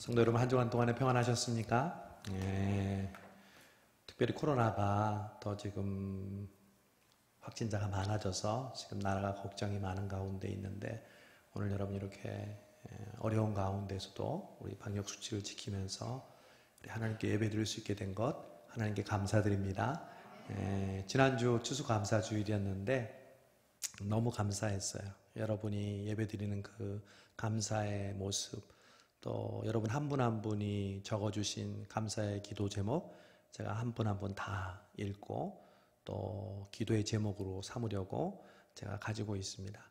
성도 여러분, 한 주간 동안에 평안하셨습니까? 예, 특별히 코로나가 더 지금 확진자가 많아져서 지금 나라가 걱정이 많은 가운데 있는데, 오늘 여러분 이렇게 어려운 가운데서도 우리 방역 수칙을 지키면서 우리 하나님께 예배 드릴 수 있게 된 것 하나님께 감사드립니다. 지난주 추수감사주일이었는데 너무 감사했어요. 여러분이 예배 드리는 그 감사의 모습, 또 여러분 한 분 한 분이 적어주신 감사의 기도 제목, 제가 한 분 한 분 다 읽고 또 기도의 제목으로 삼으려고 제가 가지고 있습니다.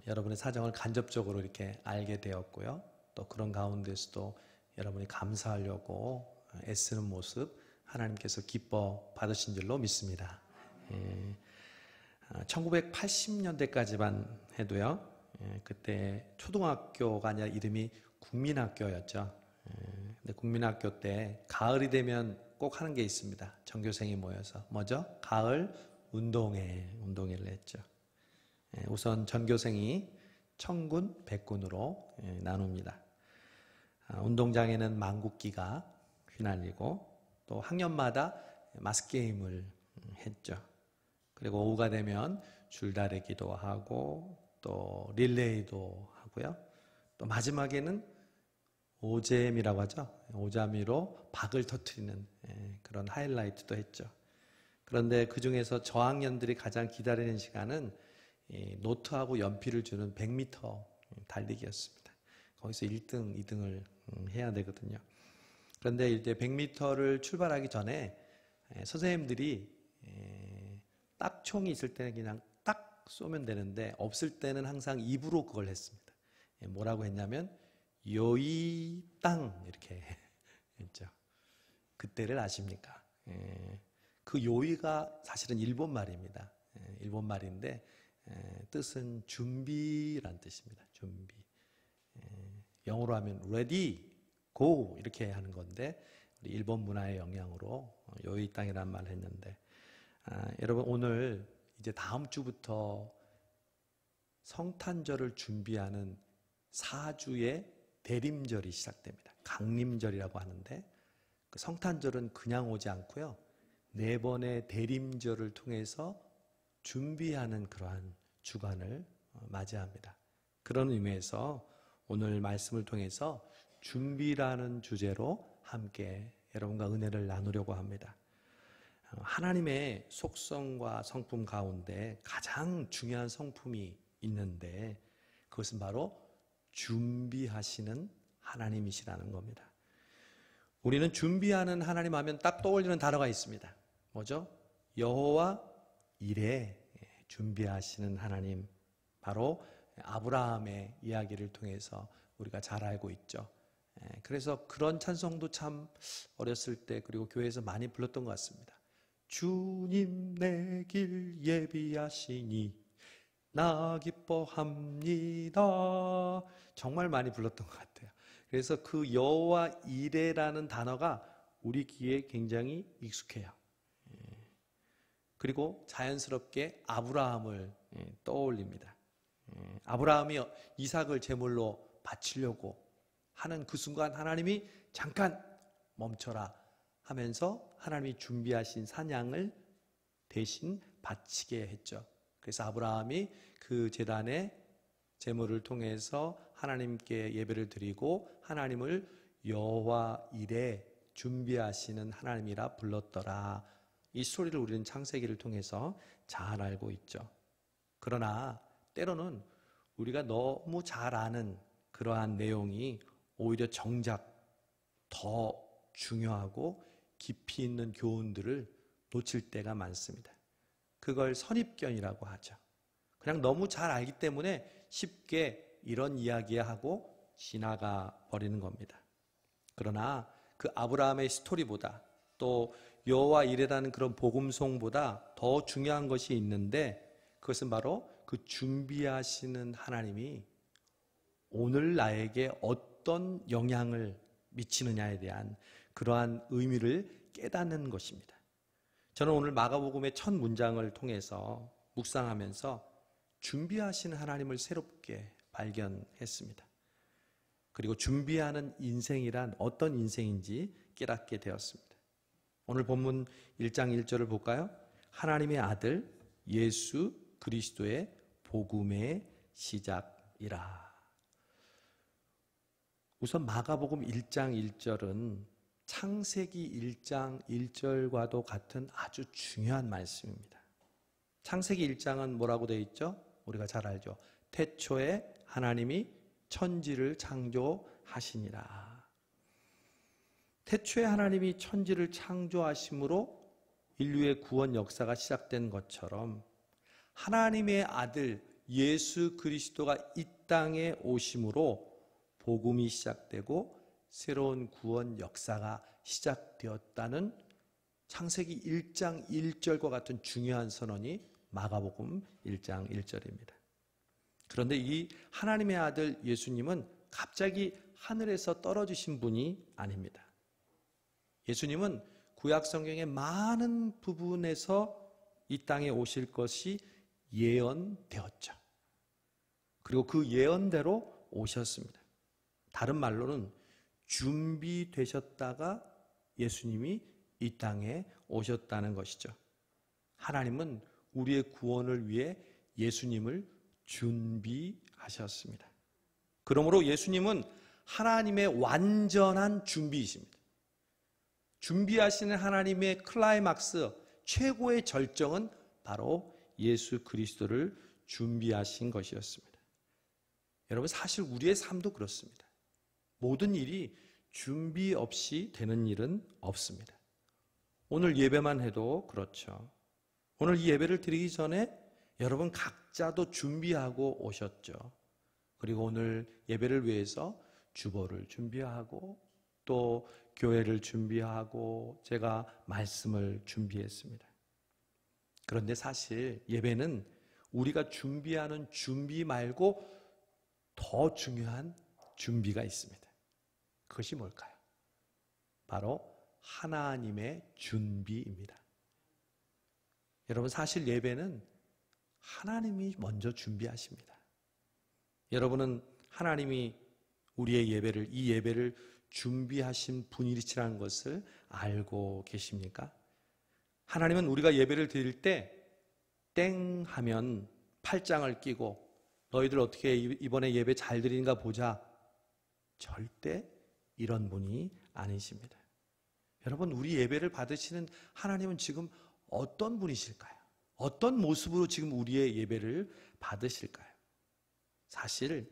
여러분의 사정을 간접적으로 이렇게 알게 되었고요. 또 그런 가운데서도 여러분이 감사하려고 애쓰는 모습 하나님께서 기뻐 받으신 줄로 믿습니다. 1980년대까지만 해도요, 그때 초등학교가 아니라 이름이 국민학교였죠. 근데 국민학교 때 가을이 되면 꼭 하는 게 있습니다. 전교생이 모여서. 뭐죠? 가을 운동회를 했죠. 우선 전교생이 천군, 백군으로 나눕니다. 운동장에는 망국기가 휘날리고 또 학년마다 마스게임을 했죠. 그리고 오후가 되면 줄다리기도 하고 또 릴레이도 하고요. 또 마지막에는 오잼이라고 하죠. 오자미로 박을 터뜨리는 그런 하이라이트도 했죠. 그런데 그 중에서 저학년들이 가장 기다리는 시간은 노트하고 연필을 주는 100m 달리기였습니다. 거기서 1등, 2등을 해야 되거든요. 그런데 이제 100m를 출발하기 전에 선생님들이 딱총이 있을 때는 그냥 딱 쏘면 되는데, 없을 때는 항상 입으로 그걸 했습니다. 뭐라고 했냐면 요이 땅 이렇게 했죠. 그때를 아십니까? 그 요이가 사실은 일본 말입니다. 일본 말인데 뜻은 준비란 뜻입니다. 준비. 영어로 하면 ready, go 이렇게 하는 건데, 우리 일본 문화의 영향으로 요이 땅이라는 말을 했는데, 여러분 오늘 이제 다음 주부터 성탄절을 준비하는 4주의 대림절이 시작됩니다. 강림절이라고 하는데, 그 성탄절은 그냥 오지 않고요, 4번의 대림절을 통해서 준비하는 그러한 주간을 맞이합니다. 그런 의미에서 오늘 말씀을 통해서 준비라는 주제로 함께 여러분과 은혜를 나누려고 합니다. 하나님의 속성과 성품 가운데 가장 중요한 성품이 있는데, 그것은 바로 준비하시는 하나님이시라는 겁니다. 우리는 준비하는 하나님 하면 딱 떠올리는 단어가 있습니다. 뭐죠? 여호와 이레, 준비하시는 하나님. 바로 아브라함의 이야기를 통해서 우리가 잘 알고 있죠. 그래서 그런 찬송도 참 어렸을 때 그리고 교회에서 많이 불렀던 것 같습니다. 주님 내 길 예비하시니 나 기뻐합니다. 정말 많이 불렀던 것 같아요. 그래서 그 여호와 이레라는 단어가 우리 귀에 굉장히 익숙해요. 그리고 자연스럽게 아브라함을 떠올립니다. 아브라함이 이삭을 제물로 바치려고 하는 그 순간 하나님이 잠깐 멈춰라 하면서 하나님이 준비하신 사냥을 대신 바치게 했죠. 그래서 아브라함이 그 제단의 제물을 통해서 하나님께 예배를 드리고 하나님을 여호와 이레, 준비하시는 하나님이라 불렀더라. 이 스토리를 우리는 창세기를 통해서 잘 알고 있죠. 그러나 때로는 우리가 너무 잘 아는 그러한 내용이 오히려 정작 더 중요하고 깊이 있는 교훈들을 놓칠 때가 많습니다. 그걸 선입견이라고 하죠. 그냥 너무 잘 알기 때문에 쉽게 이런 이야기야 하고 지나가 버리는 겁니다. 그러나 그 아브라함의 스토리보다 또 여호와 이레라는 그런 복음송보다 더 중요한 것이 있는데, 그것은 바로 그 준비하시는 하나님이 오늘 나에게 어떤 영향을 미치느냐에 대한 그러한 의미를 깨닫는 것입니다. 저는 오늘 마가복음의 첫 문장을 통해서 묵상하면서 준비하시는 하나님을 새롭게 발견했습니다. 그리고 준비하는 인생이란 어떤 인생인지 깨닫게 되었습니다. 오늘 본문 1장 1절을 볼까요? 하나님의 아들 예수 그리스도의 복음의 시작이라. 우선 마가복음 1장 1절은 창세기 1장 1절과도 같은 아주 중요한 말씀입니다. 창세기 1장은 뭐라고 되어 있죠? 우리가 잘 알죠. 태초에 하나님이 천지를 창조하시니라. 태초에 하나님이 천지를 창조하심으로 인류의 구원 역사가 시작된 것처럼 하나님의 아들 예수 그리스도가 이 땅에 오심으로 복음이 시작되고 새로운 구원 역사가 시작되었다는 창세기 1장 1절과 같은 중요한 선언이 마가복음 1장 1절입니다. 그런데 이 하나님의 아들 예수님은 갑자기 하늘에서 떨어지신 분이 아닙니다. 예수님은 구약 성경의 많은 부분에서 이 땅에 오실 것이 예언되었죠. 그리고 그 예언대로 오셨습니다. 다른 말로는 준비되셨다가 예수님이 이 땅에 오셨다는 것이죠. 하나님은 우리의 구원을 위해 예수님을 준비하셨습니다. 그러므로 예수님은 하나님의 완전한 준비이십니다. 준비하시는 하나님의 클라이막스, 최고의 절정은 바로 예수 그리스도를 준비하신 것이었습니다. 여러분, 사실 우리의 삶도 그렇습니다. 모든 일이 준비 없이 되는 일은 없습니다. 오늘 예배만 해도 그렇죠. 오늘 이 예배를 드리기 전에 여러분 각자도 준비하고 오셨죠. 그리고 오늘 예배를 위해서 주보를 준비하고 또 교회를 준비하고 제가 말씀을 준비했습니다. 그런데 사실 예배는 우리가 준비하는 준비 말고 더 중요한 준비가 있습니다. 그것이 뭘까요? 바로 하나님의 준비입니다. 여러분, 사실 예배는 하나님이 먼저 준비하십니다. 여러분은 하나님이 우리의 예배를, 이 예배를 준비하신 분이시라는 것을 알고 계십니까? 하나님은 우리가 예배를 드릴 때 땡 하면 팔짱을 끼고 너희들 어떻게 이번에 예배 잘 드리는가 보자, 절대 이런 분이 아니십니다. 여러분, 우리 예배를 받으시는 하나님은 지금 어떤 분이실까요? 어떤 모습으로 지금 우리의 예배를 받으실까요? 사실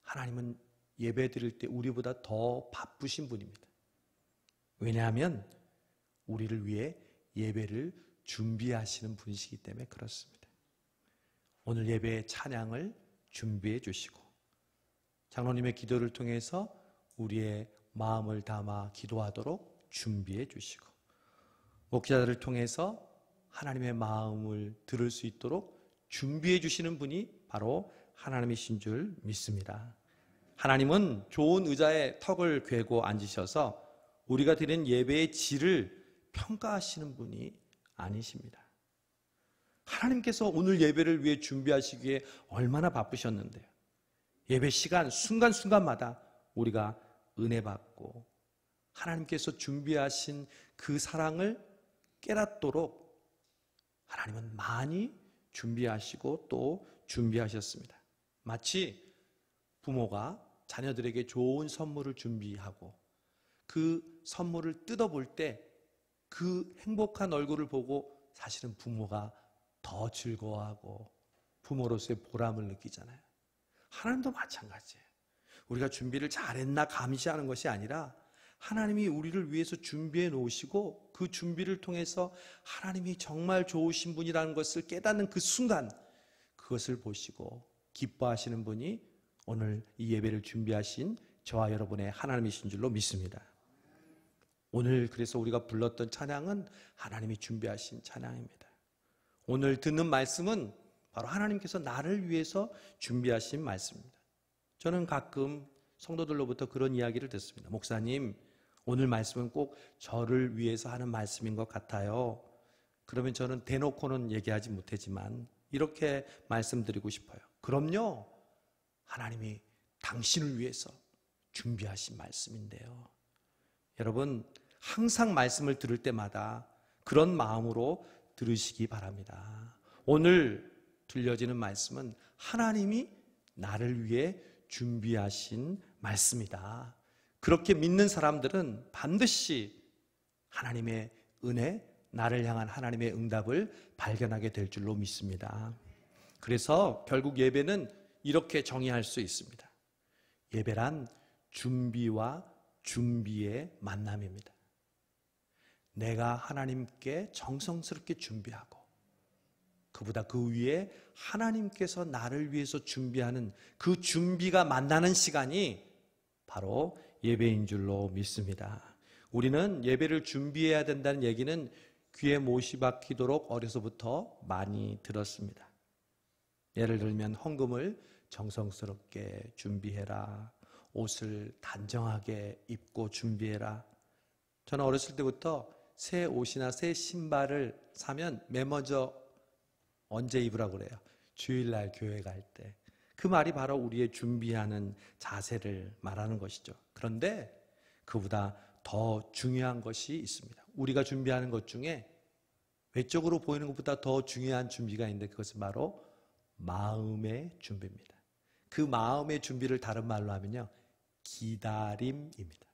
하나님은 예배 드릴 때 우리보다 더 바쁘신 분입니다. 왜냐하면 우리를 위해 예배를 준비하시는 분이시기 때문에 그렇습니다. 오늘 예배의 찬양을 준비해 주시고 장로님의 기도를 통해서 우리의 마음을 담아 기도하도록 준비해 주시고 목자들을 통해서 하나님의 마음을 들을 수 있도록 준비해 주시는 분이 바로 하나님이신 줄 믿습니다. 하나님은 좋은 의자에 턱을 괴고 앉으셔서 우리가 드리는 예배의 질을 평가하시는 분이 아니십니다. 하나님께서 오늘 예배를 위해 준비하시기에 얼마나 바쁘셨는데요. 예배 시간 순간순간마다 우리가 은혜 받고 하나님께서 준비하신 그 사랑을 깨닫도록 하나님은 많이 준비하시고 또 준비하셨습니다. 마치 부모가 자녀들에게 좋은 선물을 준비하고 그 선물을 뜯어볼 때 그 행복한 얼굴을 보고 사실은 부모가 더 즐거워하고 부모로서의 보람을 느끼잖아요. 하나님도 마찬가지예요. 우리가 준비를 잘했나 감시하는 것이 아니라 하나님이 우리를 위해서 준비해 놓으시고 그 준비를 통해서 하나님이 정말 좋으신 분이라는 것을 깨닫는 그 순간 그것을 보시고 기뻐하시는 분이 오늘 이 예배를 준비하신 저와 여러분의 하나님이신 줄로 믿습니다. 오늘 그래서 우리가 불렀던 찬양은 하나님이 준비하신 찬양입니다. 오늘 듣는 말씀은 바로 하나님께서 나를 위해서 준비하신 말씀입니다. 저는 가끔 성도들로부터 그런 이야기를 듣습니다. 목사님, 오늘 말씀은 꼭 저를 위해서 하는 말씀인 것 같아요. 그러면 저는 대놓고는 얘기하지 못하지만 이렇게 말씀드리고 싶어요. 그럼요, 하나님이 당신을 위해서 준비하신 말씀인데요. 여러분, 항상 말씀을 들을 때마다 그런 마음으로 들으시기 바랍니다. 오늘 들려지는 말씀은 하나님이 나를 위해 준비하신 말씀이다. 그렇게 믿는 사람들은 반드시 하나님의 은혜, 나를 향한 하나님의 응답을 발견하게 될 줄로 믿습니다. 그래서 결국 예배는 이렇게 정의할 수 있습니다. 예배란 준비와 준비의 만남입니다. 내가 하나님께 정성스럽게 준비하고 그보다 그 위에 하나님께서 나를 위해서 준비하는 그 준비가 만나는 시간이 바로 예배인 줄로 믿습니다. 우리는 예배를 준비해야 된다는 얘기는 귀에 못이 박히도록 어려서부터 많이 들었습니다. 예를 들면 헌금을 정성스럽게 준비해라. 옷을 단정하게 입고 준비해라. 저는 어렸을 때부터 새 옷이나 새 신발을 사면 맨 먼저 언제 입으라고 그래요? 주일날 교회 갈 때. 그 말이 바로 우리의 준비하는 자세를 말하는 것이죠. 그런데 그보다 더 중요한 것이 있습니다. 우리가 준비하는 것 중에 외적으로 보이는 것보다 더 중요한 준비가 있는데 그것은 바로 마음의 준비입니다. 그 마음의 준비를 다른 말로 하면요, 기다림입니다.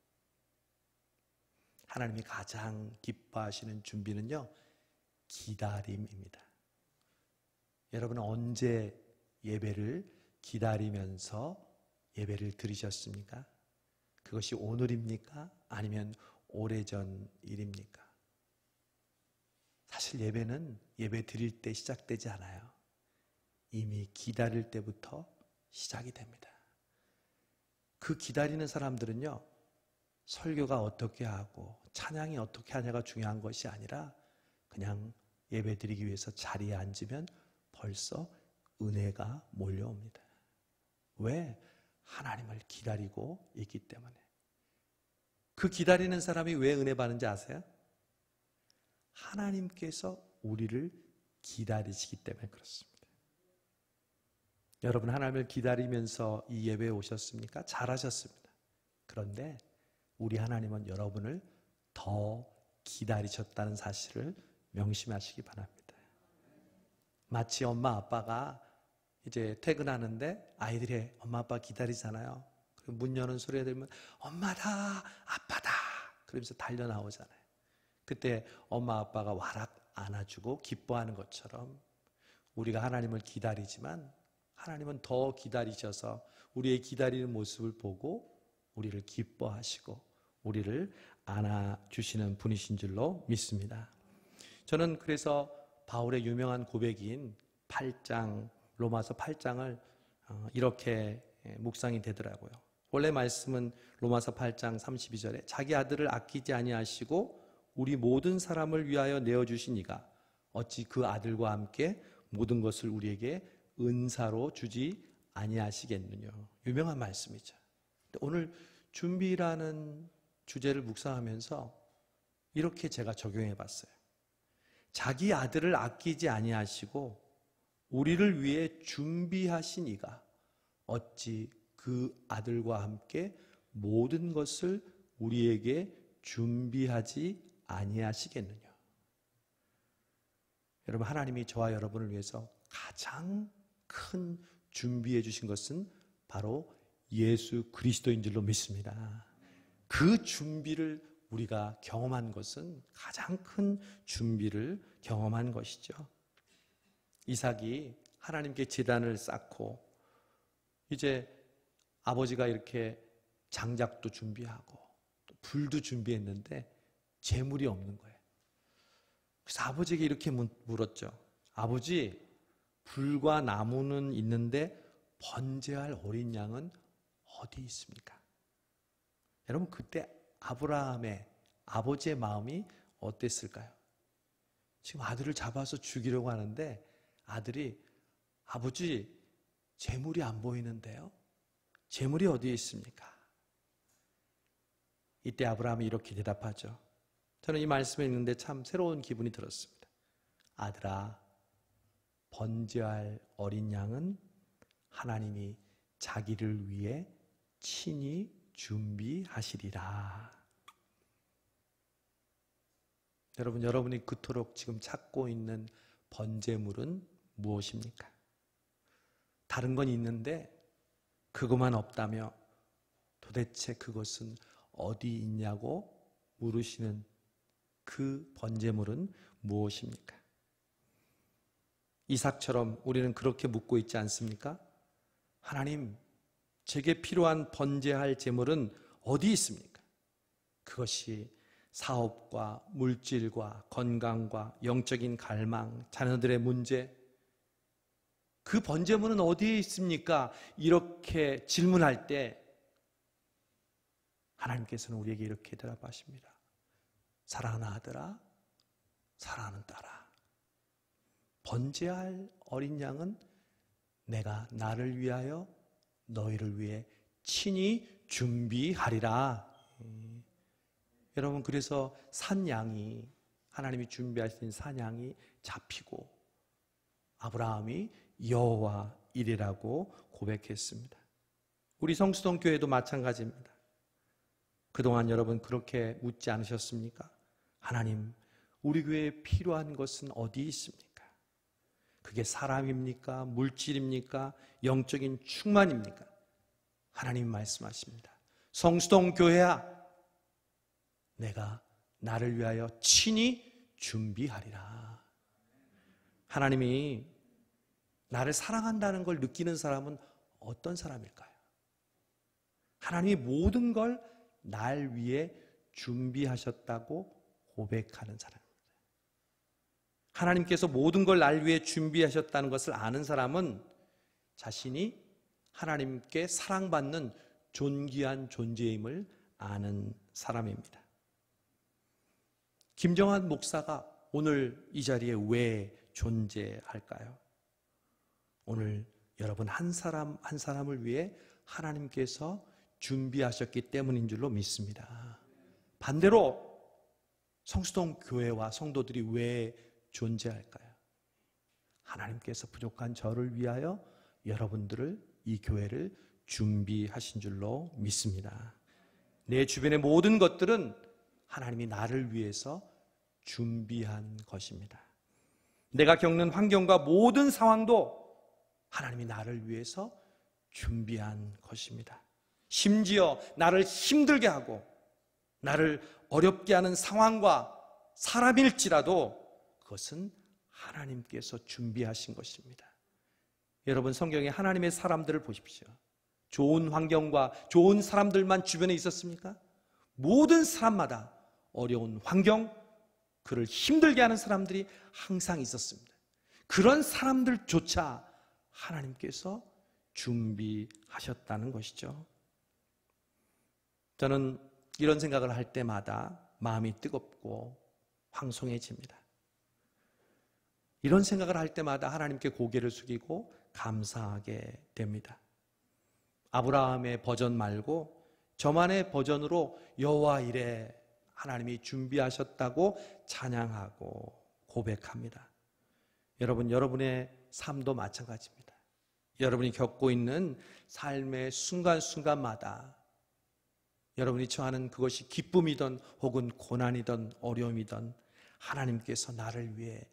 하나님이 가장 기뻐하시는 준비는요, 기다림입니다. 여러분은 언제 예배를 기다리면서 예배를 드리셨습니까? 그것이 오늘입니까? 아니면 오래전 일입니까? 사실 예배는 예배 드릴 때 시작되지 않아요. 이미 기다릴 때부터 시작이 됩니다. 그 기다리는 사람들은요, 설교가 어떻게 하고 찬양이 어떻게 하냐가 중요한 것이 아니라 그냥 예배 드리기 위해서 자리에 앉으면 벌써 은혜가 몰려옵니다. 왜? 하나님을 기다리고 있기 때문에. 그 기다리는 사람이 왜 은혜 받는지 아세요? 하나님께서 우리를 기다리시기 때문에 그렇습니다. 여러분, 하나님을 기다리면서 이 예배에 오셨습니까? 잘하셨습니다. 그런데 우리 하나님은 여러분을 더 기다리셨다는 사실을 명심하시기 바랍니다. 마치 엄마 아빠가 이제 퇴근하는데 아이들이 엄마 아빠 기다리잖아요. 그리고 문 여는 소리가 들으면 엄마다, 아빠다 그러면서 달려 나오잖아요. 그때 엄마 아빠가 와락 안아주고 기뻐하는 것처럼 우리가 하나님을 기다리지만 하나님은 더 기다리셔서 우리의 기다리는 모습을 보고 우리를 기뻐하시고 우리를 안아주시는 분이신 줄로 믿습니다. 저는 그래서 바울의 유명한 고백인 8장, 로마서 8장을 이렇게 묵상이 되더라고요. 원래 말씀은 로마서 8장 32절에 자기 아들을 아끼지 아니하시고 우리 모든 사람을 위하여 내어주신 이가 어찌 그 아들과 함께 모든 것을 우리에게 은사로 주지 아니하시겠느냐. 유명한 말씀이죠. 오늘 준비라는 주제를 묵상하면서 이렇게 제가 적용해 봤어요. 자기 아들을 아끼지 아니하시고 우리를 위해 준비하신 이가 어찌 그 아들과 함께 모든 것을 우리에게 준비하지 아니하시겠느냐. 여러분, 하나님이 저와 여러분을 위해서 가장 큰 준비해 주신 것은 바로 예수 그리스도인 줄로 믿습니다. 그 준비를 우리가 경험한 것은 가장 큰 준비를 경험한 것이죠. 이삭이 하나님께 제단을 쌓고 이제 아버지가 이렇게 장작도 준비하고 또 불도 준비했는데 재물이 없는 거예요. 그래서 아버지에게 이렇게 물었죠. 아버지, 불과 나무는 있는데 번제할 어린 양은 어디 있습니까? 여러분, 그때 아브라함의 아버지의 마음이 어땠을까요? 지금 아들을 잡아서 죽이려고 하는데 아들이 아버지, 재물이 안 보이는데요? 재물이 어디에 있습니까? 이때 아브라함이 이렇게 대답하죠. 저는 이 말씀을 읽는데 참 새로운 기분이 들었습니다. 아들아, 번제할 어린 양은 하나님이 자기를 위해 친히 준비하시리라. 여러분, 여러분이 그토록 지금 찾고 있는 번제물은 무엇입니까? 다른 건 있는데 그것만 없다며 도대체 그것은 어디 있냐고 물으시는 그 번제물은 무엇입니까? 이삭처럼 우리는 그렇게 묻고 있지 않습니까? 하나님, 제게 필요한 번제할 제물은 어디 있습니까? 그것이 사업과 물질과 건강과 영적인 갈망, 자녀들의 문제, 그 번제물은 어디에 있습니까? 이렇게 질문할 때 하나님께서는 우리에게 이렇게 대답하십니다. 사랑하는 아들아, 사랑하는 딸아, 번제할 어린 양은 내가 나를 위하여 너희를 위해 친히 준비하리라. 여러분, 그래서 산양이, 하나님이 준비하신 산양이 잡히고 아브라함이 여호와 이레라고 고백했습니다. 우리 성수동 교회도 마찬가지입니다. 그동안 여러분 그렇게 묻지 않으셨습니까? 하나님, 우리 교회에 필요한 것은 어디 있습니까? 그게 사람입니까? 물질입니까? 영적인 충만입니까? 하나님 말씀하십니다. 성수동 교회야, 내가 나를 위하여 친히 준비하리라. 하나님이 나를 사랑한다는 걸 느끼는 사람은 어떤 사람일까요? 하나님이 모든 걸 날 위해 준비하셨다고 고백하는 사람입니다. 하나님께서 모든 걸 날 위해 준비하셨다는 것을 아는 사람은 자신이 하나님께 사랑받는 존귀한 존재임을 아는 사람입니다. 김정한 목사가 오늘 이 자리에 왜 존재할까요? 오늘 여러분 한 사람 한 사람을 위해 하나님께서 준비하셨기 때문인 줄로 믿습니다. 반대로 성수동 교회와 성도들이 왜 존재할까요? 하나님께서 부족한 저를 위하여 여러분들을, 이 교회를 준비하신 줄로 믿습니다. 내 주변의 모든 것들은 하나님이 나를 위해서 준비한 것입니다. 내가 겪는 환경과 모든 상황도 하나님이 나를 위해서 준비한 것입니다. 심지어 나를 힘들게 하고 나를 어렵게 하는 상황과 사람일지라도 그것은 하나님께서 준비하신 것입니다. 여러분, 성경에 하나님의 사람들을 보십시오. 좋은 환경과 좋은 사람들만 주변에 있었습니까? 모든 사람마다 어려운 환경, 그를 힘들게 하는 사람들이 항상 있었습니다. 그런 사람들조차 하나님께서 준비하셨다는 것이죠. 저는 이런 생각을 할 때마다 마음이 뜨겁고 황송해집니다. 이런 생각을 할 때마다 하나님께 고개를 숙이고 감사하게 됩니다. 아브라함의 버전 말고 저만의 버전으로 여호와 이레, 하나님이 준비하셨다고 찬양하고 고백합니다. 여러분, 여러분의 삶도 마찬가지입니다. 여러분이 겪고 있는 삶의 순간순간마다 여러분이 처하는 그것이 기쁨이든 혹은 고난이든 어려움이든 하나님께서 나를 위해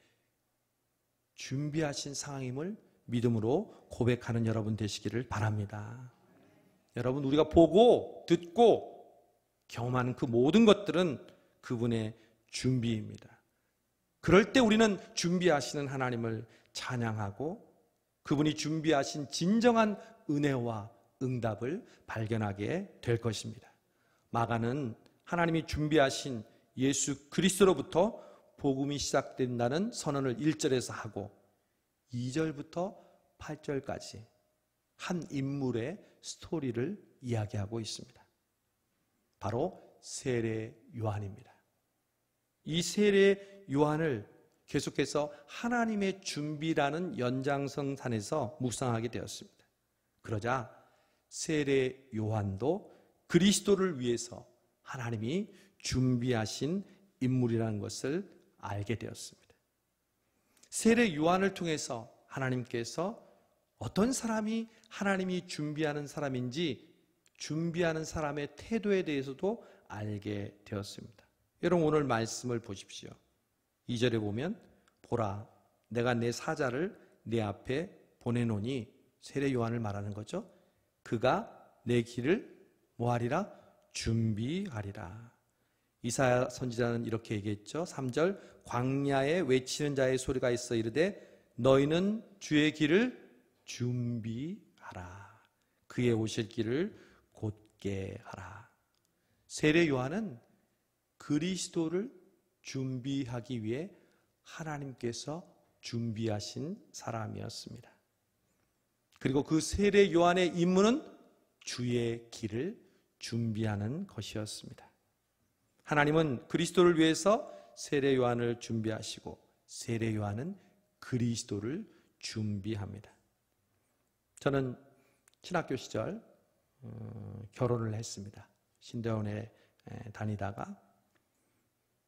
준비하신 상황임을 믿음으로 고백하는 여러분 되시기를 바랍니다. 여러분, 우리가 보고 듣고 경험하는 그 모든 것들은 그분의 준비입니다. 그럴 때 우리는 준비하시는 하나님을 찬양하고 그분이 준비하신 진정한 은혜와 응답을 발견하게 될 것입니다. 마가는 하나님이 준비하신 예수 그리스도로부터 복음이 시작된다는 선언을 1절에서 하고 2절부터 8절까지 한 인물의 스토리를 이야기하고 있습니다. 바로 세례 요한입니다. 이 세례 요한을 계속해서 하나님의 준비라는 연장선상에서 묵상하게 되었습니다. 그러자 세례 요한도 그리스도를 위해서 하나님이 준비하신 인물이라는 것을 알게 되었습니다. 세례 요한을 통해서 하나님께서 어떤 사람이 하나님이 준비하는 사람인지 준비하는 사람의 태도에 대해서도 알게 되었습니다. 여러분 오늘 말씀을 보십시오. 2절에 보면 보라 내가 내 사자를 내 앞에 보내노니 세례 요한을 말하는 거죠. 그가 내 길을 뭐하리라? 준비하리라. 이사야 선지자는 이렇게 얘기했죠. 3절 광야에 외치는 자의 소리가 있어 이르되 너희는 주의 길을 준비하라. 그의 오실 길을 곧게 하라. 세례 요한은 그리스도를 준비하기 위해 하나님께서 준비하신 사람이었습니다. 그리고 그 세례 요한의 임무는 주의 길을 준비하는 것이었습니다. 하나님은 그리스도를 위해서 세례 요한을 준비하시고 세례 요한은 그리스도를 준비합니다. 저는 신학교 시절 결혼을 했습니다. 신대원에 다니다가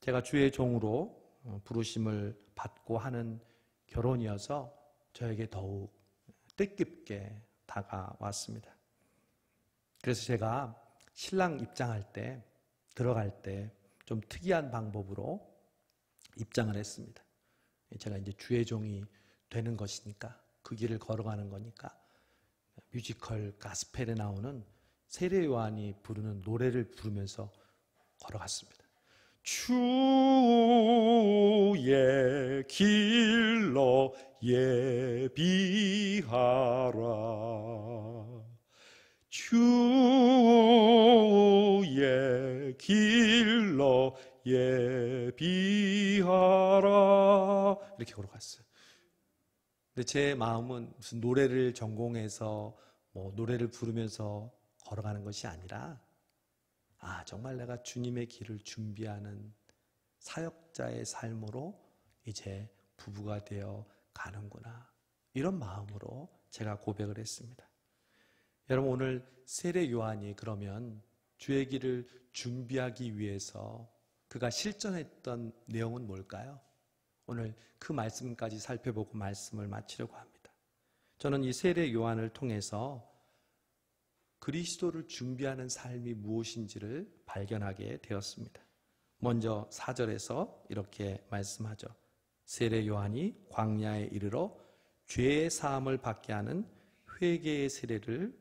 제가 주의 종으로 부르심을 받고 하는 결혼이어서 저에게 더욱 뜻깊게 다가왔습니다. 그래서 제가 신랑 입장할 때 들어갈 때 좀 특이한 방법으로 입장을 했습니다. 제가 이제 주의 종이 되는 것이니까 그 길을 걸어가는 거니까 뮤지컬 가스펠에 나오는 세례 요한이 부르는 노래를 부르면서 걸어갔습니다. 주의 길로 예비하라. 주의 길로 예비하라. 이렇게 걸어갔어요. 근데 제 마음은 무슨 노래를 전공해서 노래를 부르면서 걸어가는 것이 아니라 정말 내가 주님의 길을 준비하는 사역자의 삶으로 이제 부부가 되어 가는구나. 이런 마음으로 제가 고백을 했습니다. 여러분 오늘 세례 요한이 그러면 주의 길을 준비하기 위해서 그가 실천했던 내용은 뭘까요? 오늘 그 말씀까지 살펴보고 말씀을 마치려고 합니다. 저는 이 세례 요한을 통해서 그리스도를 준비하는 삶이 무엇인지를 발견하게 되었습니다. 먼저 4절에서 이렇게 말씀하죠. 세례 요한이 광야에 이르러 죄의 사함을 받게 하는 회개의 세례를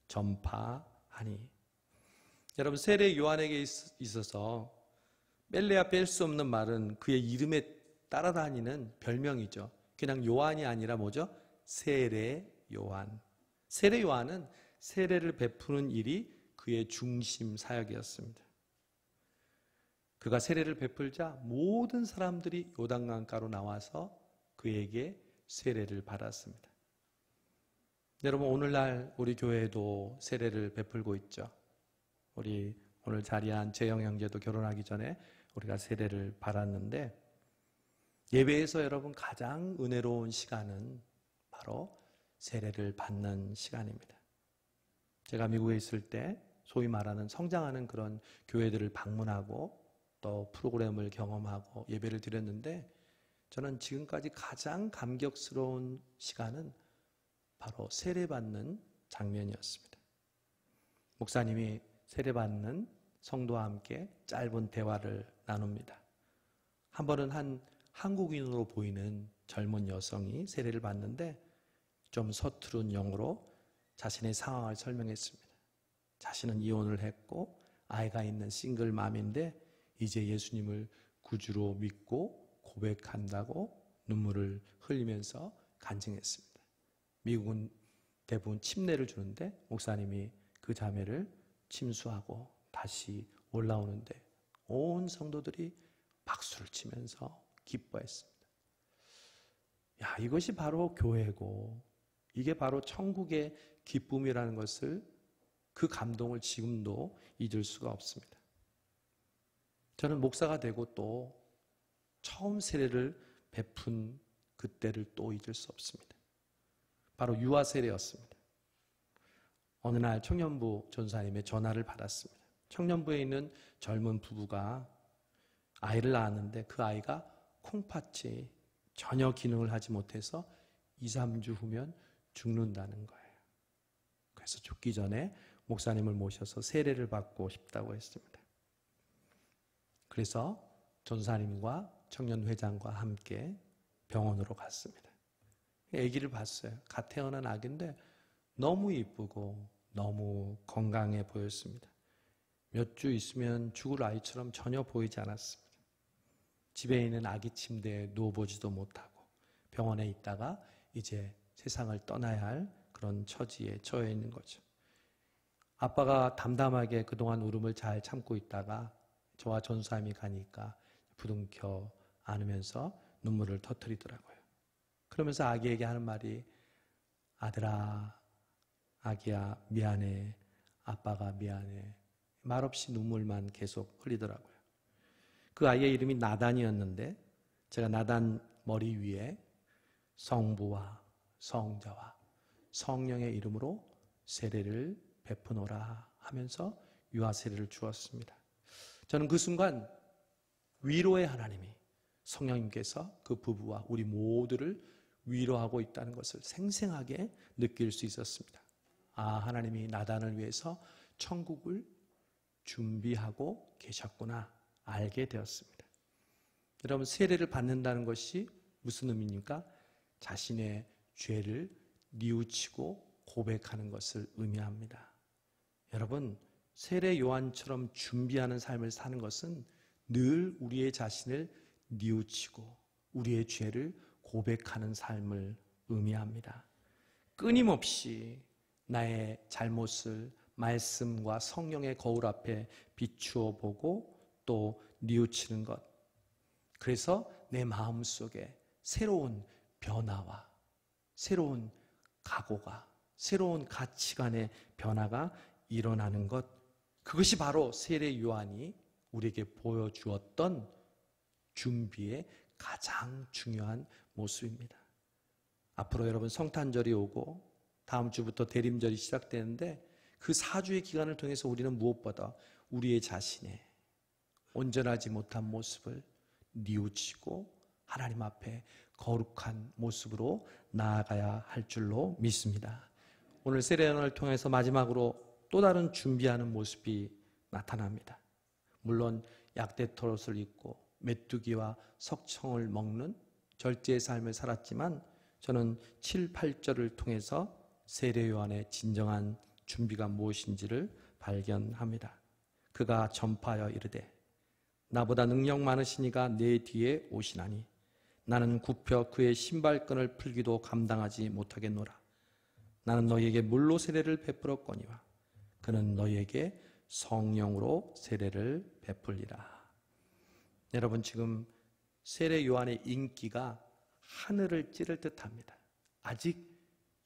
전파하니. 여러분 세례 요한에게 있어서 뺄래야 뺄 수 없는 말은 그의 이름에 따라다니는 별명이죠. 그냥 요한이 아니라 뭐죠? 세례 요한. 세례 요한은 세례를 베푸는 일이 그의 중심 사역이었습니다. 그가 세례를 베풀자 모든 사람들이 요단강가로 나와서 그에게 세례를 받았습니다. 여러분 오늘날 우리 교회도 세례를 베풀고 있죠. 우리 오늘 자리한 재영 형제도 결혼하기 전에 우리가 세례를 받았는데 예배에서 여러분 가장 은혜로운 시간은 바로 세례를 받는 시간입니다. 제가 미국에 있을 때 소위 말하는 성장하는 그런 교회들을 방문하고 또 프로그램을 경험하고 예배를 드렸는데 저는 지금까지 가장 감격스러운 시간은 바로 세례받는 장면이었습니다. 목사님이 세례받는 성도와 함께 짧은 대화를 나눕니다. 한 번은 한 한국인으로 보이는 젊은 여성이 세례를 받는데 좀 서투른 영어로 자신의 상황을 설명했습니다. 자신은 이혼을 했고 아이가 있는 싱글맘인데 이제 예수님을 구주로 믿고 고백한다고 눈물을 흘리면서 간증했습니다. 미국은 대부분 침례를 주는데 목사님이 그 자매를 침수하고 다시 올라오는데 온 성도들이 박수를 치면서 기뻐했습니다. 이것이 바로 교회고 이게 바로 천국의 기쁨이라는 것을 그 감동을 지금도 잊을 수가 없습니다. 저는 목사가 되고 또 처음 세례를 베푼 그때를 또 잊을 수 없습니다. 바로 유아 세례였습니다. 어느 날 청년부 전사님의 전화를 받았습니다. 청년부에 있는 젊은 부부가 아이를 낳았는데 그 아이가 콩팥이 전혀 기능을 하지 못해서 2, 3주 후면 죽는다는 거예요. 그래서 죽기 전에 목사님을 모셔서 세례를 받고 싶다고 했습니다. 그래서 전사님과 청년회장과 함께 병원으로 갔습니다. 아기를 봤어요. 갓 태어난 아기인데 너무 이쁘고 너무 건강해 보였습니다. 몇 주 있으면 죽을 아이처럼 전혀 보이지 않았습니다. 집에 있는 아기 침대에 누워보지도 못하고 병원에 있다가 이제 세상을 떠나야 할 그런 처지에 처해 있는 거죠. 아빠가 담담하게 그동안 울음을 잘 참고 있다가 저와 전사님이 가니까 부둥켜 안으면서 눈물을 터뜨리더라고요. 그러면서 아기에게 하는 말이 아들아, 아기야 미안해, 아빠가 미안해. 말없이 눈물만 계속 흘리더라고요. 그 아이의 이름이 나단이었는데 제가 나단 머리 위에 성부와 성자와 성령의 이름으로 세례를 베푸노라 하면서 유아 세례를 주었습니다. 저는 그 순간 위로의 하나님이 성령님께서 그 부부와 우리 모두를 위로하고 있다는 것을 생생하게 느낄 수 있었습니다. 아, 하나님이 나단을 위해서 천국을 준비하고 계셨구나 알게 되었습니다. 여러분, 세례를 받는다는 것이 무슨 의미입니까? 자신의 죄를 뉘우치고 고백하는 것을 의미합니다. 여러분, 세례 요한처럼 준비하는 삶을 사는 것은 늘 우리의 자신을 뉘우치고 우리의 죄를 고백하는 삶을 의미합니다. 끊임없이 나의 잘못을 말씀과 성령의 거울 앞에 비추어 보고 또 뉘우치는 것. 그래서 내 마음속에 새로운 변화와 새로운 각오가, 새로운 가치관의 변화가 일어나는 것. 그것이 바로 세례 요한이 우리에게 보여주었던 준비의 가장 중요한 모습입니다. 앞으로 여러분 성탄절이 오고 다음 주부터 대림절이 시작되는데 그 4주의 기간을 통해서 우리는 무엇보다 우리의 자신의 온전하지 못한 모습을 뉘우치고 하나님 앞에 거룩한 모습으로 나아가야 할 줄로 믿습니다. 오늘 세례요한을 통해서 마지막으로 또 다른 준비하는 모습이 나타납니다. 물론 약대토롯을 입고 메뚜기와 석청을 먹는 절제의 삶을 살았지만 저는 7, 8절을 통해서 세례요한의 진정한 준비가 무엇인지를 발견합니다. 그가 전파하여 이르되 나보다 능력 많으시니가 내 뒤에 오시나니 나는 굽혀 그의 신발끈을 풀기도 감당하지 못하겠노라. 나는 너희에게 물로 세례를 베풀었거니와 그는 너희에게 성령으로 세례를 베풀리라. 여러분, 지금 세례 요한의 인기가 하늘을 찌를 듯합니다. 아직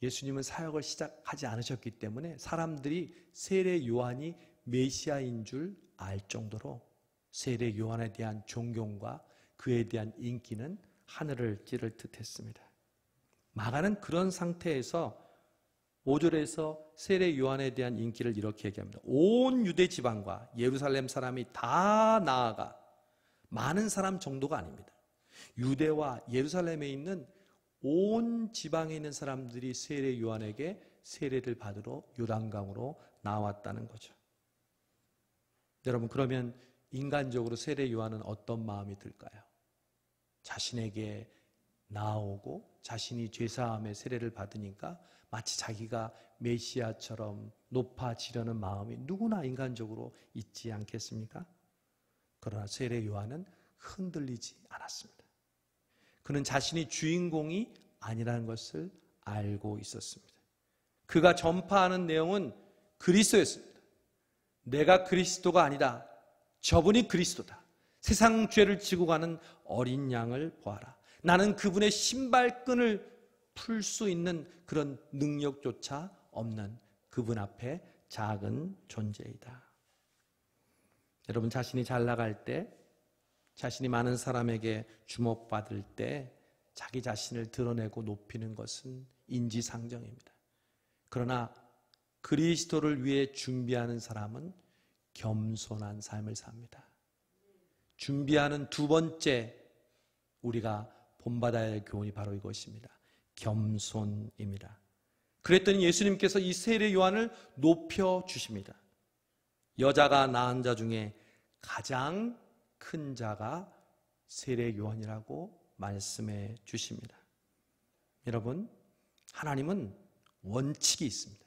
예수님은 사역을 시작하지 않으셨기 때문에 사람들이 세례 요한이 메시아인 줄 알 정도로 세례 요한에 대한 존경과 그에 대한 인기는 하늘을 찌를 듯했습니다. 마가는 그런 상태에서 5절에서 세례 요한에 대한 인기를 이렇게 얘기합니다. 온 유대 지방과 예루살렘 사람이 다 나아가, 많은 사람 정도가 아닙니다. 유대와 예루살렘에 있는 온 지방에 있는 사람들이 세례 요한에게 세례를 받으러 요단강으로 나왔다는 거죠. 여러분, 그러면 인간적으로 세례 요한은 어떤 마음이 들까요? 자신에게 나아오고 자신이 죄사함의 세례를 받으니까 마치 자기가 메시아처럼 높아지려는 마음이 누구나 인간적으로 있지 않겠습니까? 그러나 세례 요한은 흔들리지 않았습니다. 그는 자신이 주인공이 아니라는 것을 알고 있었습니다. 그가 전파하는 내용은 그리스도였습니다. 내가 그리스도가 아니다. 저분이 그리스도다. 세상 죄를 지고 가는 어린 양을 보아라. 나는 그분의 신발끈을 풀 수 있는 그런 능력조차 없는 그분 앞에 작은 존재이다. 여러분, 자신이 잘 나갈 때, 자신이 많은 사람에게 주목받을 때 자기 자신을 드러내고 높이는 것은 인지상정입니다. 그러나 그리스도를 위해 준비하는 사람은 겸손한 삶을 삽니다. 준비하는 두 번째 우리가 본받아야 할 교훈이 바로 이것입니다. 겸손입니다. 그랬더니 예수님께서 이 세례 요한을 높여 주십니다. 여자가 낳은 자 중에 가장 큰 자가 세례 요한이라고 말씀해 주십니다. 여러분, 하나님은 원칙이 있습니다.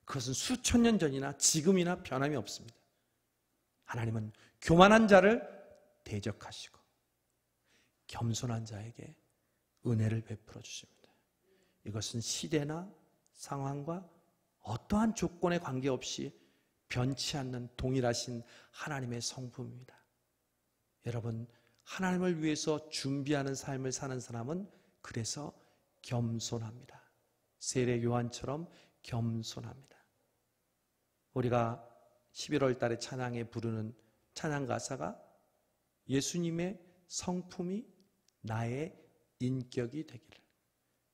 그것은 수천 년 전이나 지금이나 변함이 없습니다. 하나님은 교만한 자를 대적하시고 겸손한 자에게 은혜를 베풀어 주십니다. 이것은 시대나 상황과 어떠한 조건에 관계없이 변치 않는 동일하신 하나님의 성품입니다. 여러분, 하나님을 위해서 준비하는 삶을 사는 사람은 그래서 겸손합니다. 세례 요한처럼 겸손합니다. 우리가 11월 달에 찬양에 부르는 찬양 가사가 예수님의 성품이 나의 인격이 되기를.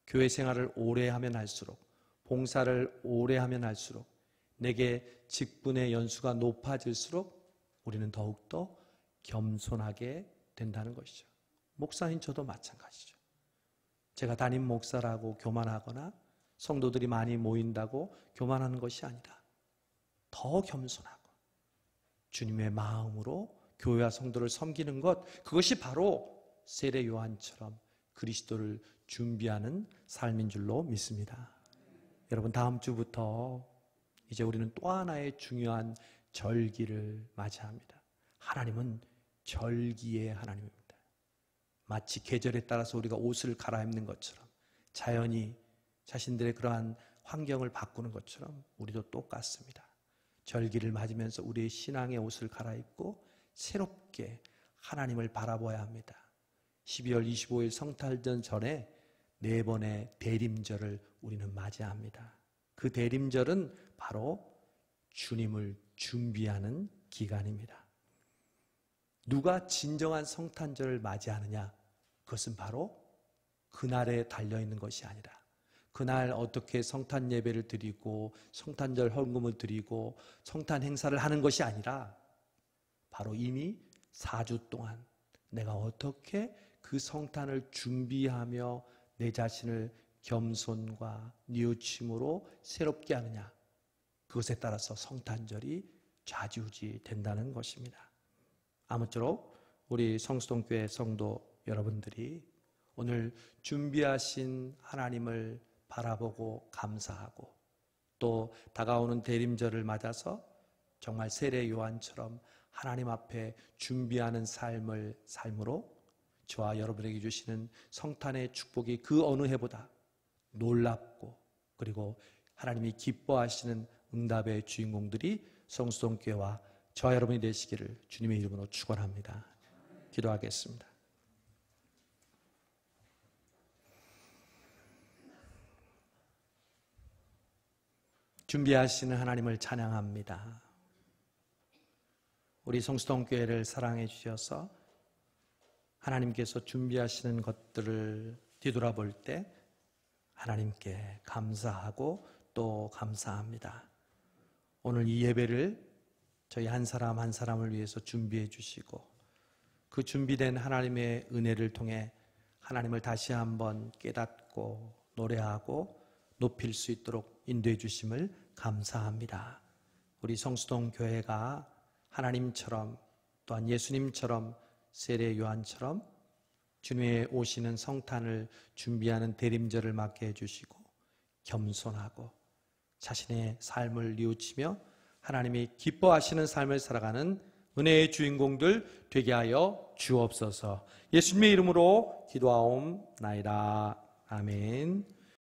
교회 생활을 오래 하면 할수록, 봉사를 오래 하면 할수록, 내게 직분의 연수가 높아질수록 우리는 더욱더 겸손하게 된다는 것이죠. 목사인 저도 마찬가지죠. 제가 담임 목사라고 교만하거나 성도들이 많이 모인다고 교만하는 것이 아니라 더 겸손하고 주님의 마음으로 교회와 성도를 섬기는 것, 그것이 바로 세례 요한처럼 그리스도를 준비하는 삶인 줄로 믿습니다. 여러분, 다음 주부터 이제 우리는 또 하나의 중요한 절기를 맞이합니다. 하나님은 절기의 하나님입니다. 마치 계절에 따라서 우리가 옷을 갈아입는 것처럼, 자연이 자신들의 그러한 환경을 바꾸는 것처럼 우리도 똑같습니다. 절기를 맞으면서 우리의 신앙의 옷을 갈아입고 새롭게 하나님을 바라봐야 합니다. 12월 25일 성탄절 전에 4번의 대림절을 우리는 맞이합니다. 그 대림절은 바로 주님을 준비하는 기간입니다. 누가 진정한 성탄절을 맞이하느냐? 그것은 바로 그날에 달려있는 것이 아니라, 그날 어떻게 성탄 예배를 드리고 성탄절 헌금을 드리고 성탄 행사를 하는 것이 아니라, 바로 이미 4주 동안 내가 어떻게 그 성탄을 준비하며 내 자신을 겸손과 뉘우침으로 새롭게 하느냐, 그것에 따라서 성탄절이 좌지우지 된다는 것입니다. 아무쪼록 우리 성수동교회 성도 여러분들이 오늘 준비하신 하나님을 바라보고 감사하고, 또 다가오는 대림절을 맞아서 정말 세례 요한처럼 하나님 앞에 준비하는 삶으로 저와 여러분에게 주시는 성탄의 축복이 그 어느 해보다 놀랍고, 그리고 하나님이 기뻐하시는 응답의 주인공들이 성수동교회와 저와 여러분이 되시기를 주님의 이름으로 축원합니다. 기도하겠습니다. 준비하시는 하나님을 찬양합니다. 우리 성수동교회를 사랑해 주셔서 하나님께서 준비하시는 것들을 뒤돌아볼 때 하나님께 감사하고 또 감사합니다. 오늘 이 예배를 저희 한 사람 한 사람을 위해서 준비해 주시고, 그 준비된 하나님의 은혜를 통해 하나님을 다시 한번 깨닫고 노래하고 높일 수 있도록 인도해 주심을 감사합니다. 우리 성수동 교회가 하나님처럼, 또한 예수님처럼, 세례 요한처럼 주님의 오시는 성탄을 준비하는 대림절을 맞게 해주시고, 겸손하고 자신의 삶을 뉘우치며 하나님이 기뻐하시는 삶을 살아가는 은혜의 주인공들 되게 하여 주옵소서. 예수님의 이름으로 기도하옵나이다. 아멘.